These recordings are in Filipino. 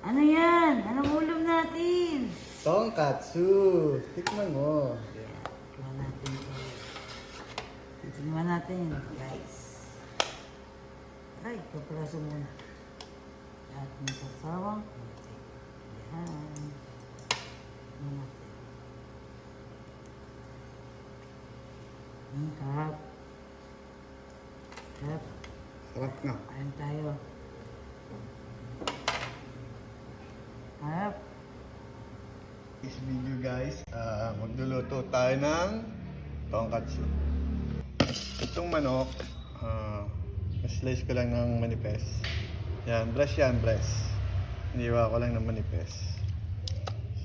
Ano yan? Anong ulam natin? Tonkatsu. Tikman mo. Yeah, tikman natin. Tikman natin, guys. Ay, kapraso muna. At masasawang konti. Yan. Tikman natin. Sarap. Sarap. Sarap nga. Kain tayo. Sarap. This video guys, magluluto tayo ng tonkatsu. Itong manok, slice ko lang ng manipes. Yan, breast. Iniwa ko lang ng manipes.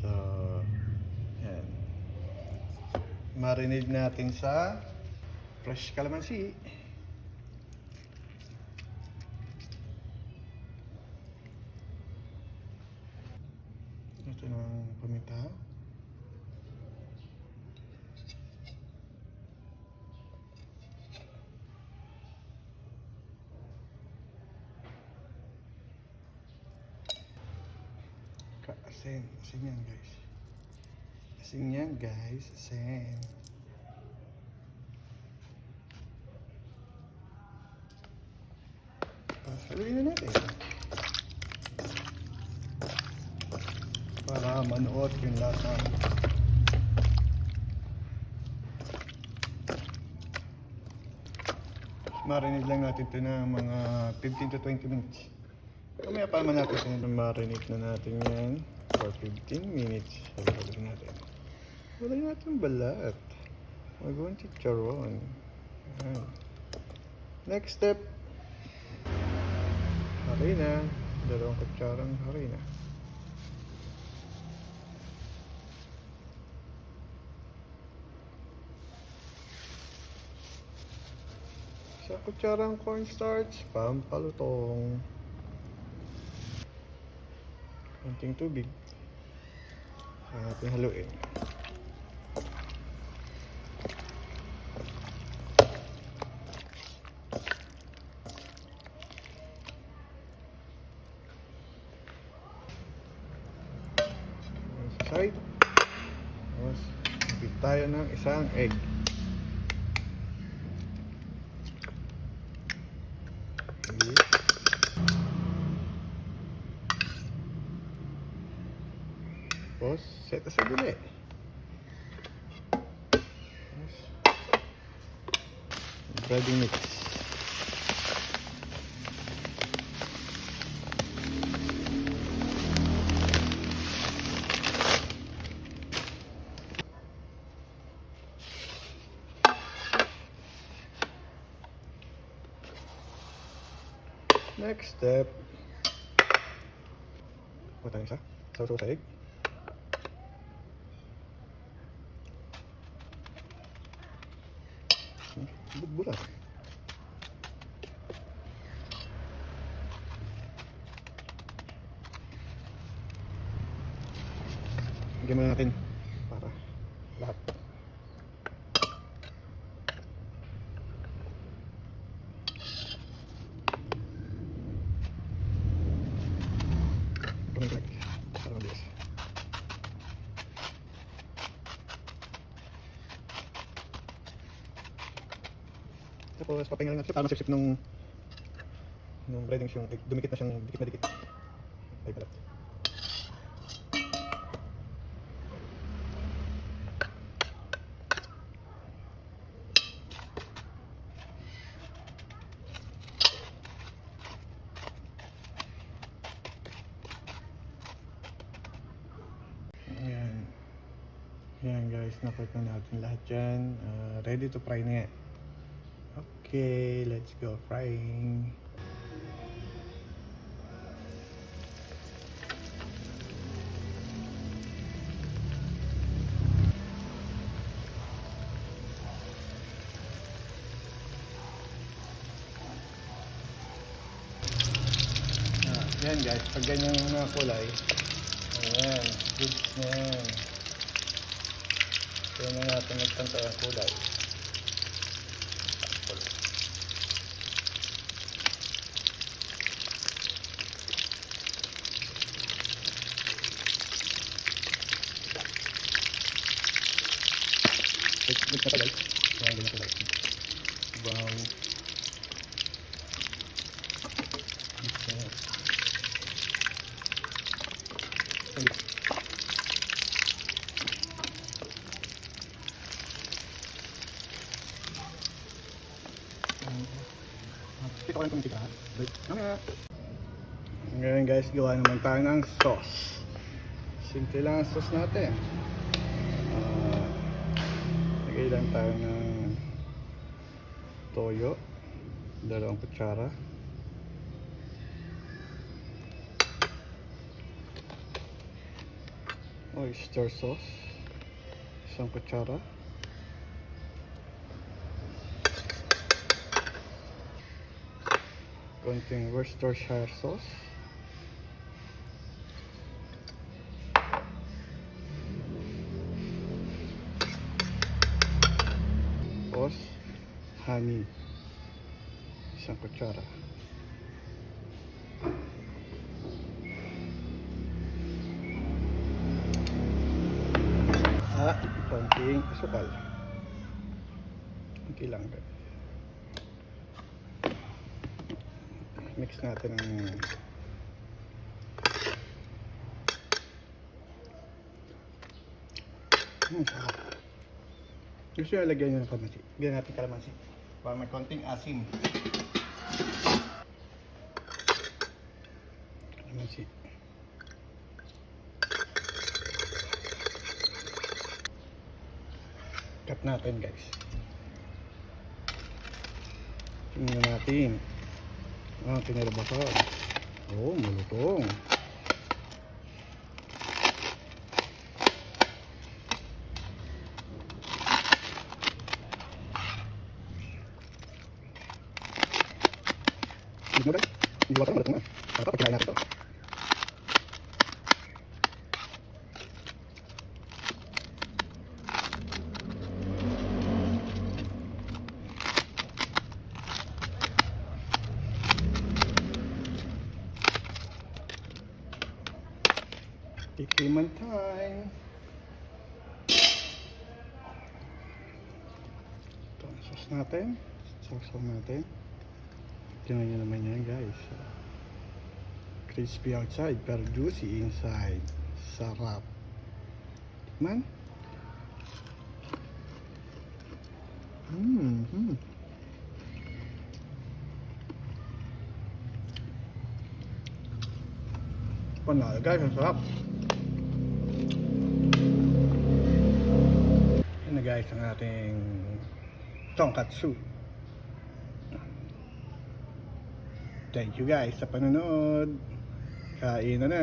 So, yan. Marinate natin sa fresh calamansi. Ito ng paminta. Asin yan guys. Asin yan guys, asin. Haluin na natin. Para manuot yung lasa. Marinate lang natin ito na mga 15 to 20 minutes. Kamaya pa naman natin ito. Marinate na natin yan for 15 minutes. Haluin natin. Haluin natin balat. Magawang chicharon. Ayan. Next step. Harina. 2 kutsarang harina. Sa kutsarang cornstarch, pampalutong. Konting tubig. Saka natin haluin. Sa side. Tapos, bit tayo ng isang egg. Tapos, set sa gulay. Breading mix. Next step. Matang isa. Sausaw sa egg. Bulat. Lagyan muna natin para lahat. Para mabilis. Tapos papahinga lang natin para masip-sip nung breadings yung dumikit na siyang dikit na dikit. Ay balat. Ayan. Ayan guys, na-prep na natin lahat yan. Ready to fry na yan. Okay, let's go frying. Yan guys, pag ganyan na kulay, ayan, good na yan. Kaya na natin nagtanta ang kulay. na to guys. Kaya ganyan ko guys. Wow. Okay. Ito ko lang tumitika. Wait. Ngayon guys, gawa naman tayo ng sauce. Simple lang ang sauce natin. Lagay lang tayo ng toyo, 2 kutsara. Oyster sauce, 1 kutsara. Konting Worcestershire sauce. Tapos honey, 1 kutsara. At konting asukal. Okay lang. Mix natin ng sarap. Gusto nyo lagyan nyo ng kalamansi. Lagyan natin kalamansi para may konting asim. Kalamansi. Cut natin guys. Tingnan natin. Tinalabasan. Oh, malutong. Hindi ba? Hindi ba malutong na? Dapat pagkinain natin ito. Tikiman time. Ito ang sauce natin. Sauce natin. Tingnan nyo naman yan guys. Crispy outside pero juicy inside. Sarap. Man. Panalo guys, ang sarap. Yan na guys ang ating tonkatsu. Thank you guys sa panonood. Kain na na.